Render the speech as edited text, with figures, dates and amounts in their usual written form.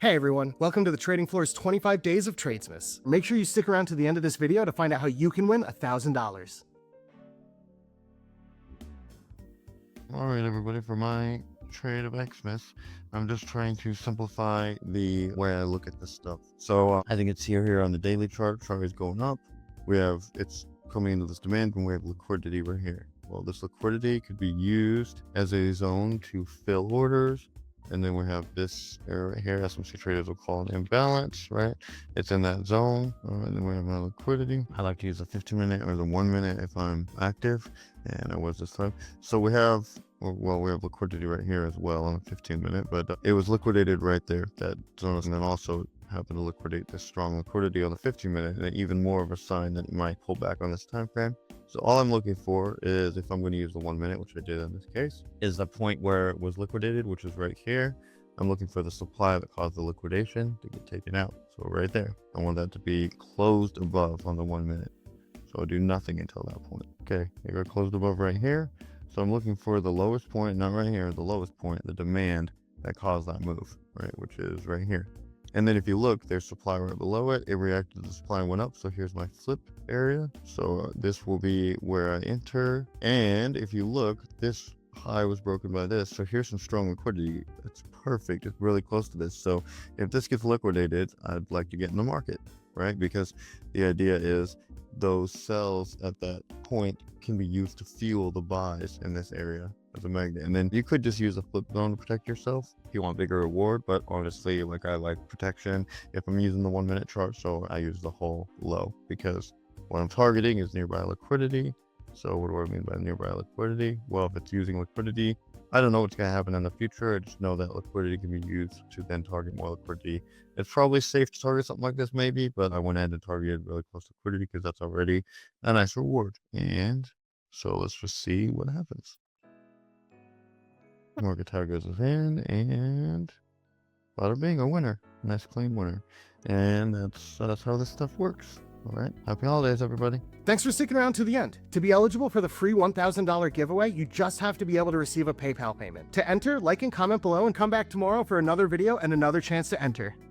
Hey everyone, welcome to the trading floor's 25 days of Tradesmas. Make sure you stick around to the end of this video to find out how you can win $1,000. Alright everybody, for my trade of Xmas, I'm just trying to simplify the way I look at this stuff. So I think it's here on the daily chart is going up. It's coming into this demand and we have liquidity right here. Well, this liquidity could be used as a zone to fill orders. And then we have this area right here, SMC traders will call an imbalance, right? It's in that zone. And then we have my liquidity. I like to use the 15-minute or the 1 minute if I'm active, and I was this time. So we have liquidity right here as well on the 15-minute, but it was liquidated right there, that zone, and then also happened to liquidate this strong liquidity on the 15-minute, and even more of a sign that it might pull back on this time frame. So all I'm looking for is, if I'm going to use the 1 minute, which I did in this case, is the point where it was liquidated, which is right here. I'm looking for the supply that caused the liquidation to get taken out. So right there, I want that to be closed above on the 1 minute. So I'll do nothing until that point. Okay, it got closed above right here. So I'm looking for the lowest point, not right here, the lowest point, the demand that caused that move, right, which is right here. And then if you look, there's supply right below it. It reacted to the supply and went up. So here's my flip area. So this will be where I enter. And if you look, this high was broken by this. So here's some strong liquidity. It's perfect. It's really close to this. So if this gets liquidated, I'd like to get in the market, right? Because the idea is those sells at that point can be used to fuel the buys in this area as a magnet. And then you could just use a flip zone to protect yourself if you want bigger reward, but honestly, like, I like protection if I'm using the 1 minute chart, so I use the whole low because what I'm targeting is nearby liquidity. So what do I mean by nearby liquidity? Well, if it's using liquidity, I don't know what's going to happen in the future. I just know that liquidity can be used to then target more liquidity. It's probably safe to target something like this maybe, but I went ahead and targeted really close to liquidity because that's already a nice reward. And so let's just see what happens. Market tower goes in, and bada bing, a winner. Nice clean winner. And that's how this stuff works. All right, happy holidays, everybody. Thanks for sticking around to the end. To be eligible for the free $1,000 giveaway, you just have to be able to receive a PayPal payment. To enter, like and comment below and come back tomorrow for another video and another chance to enter.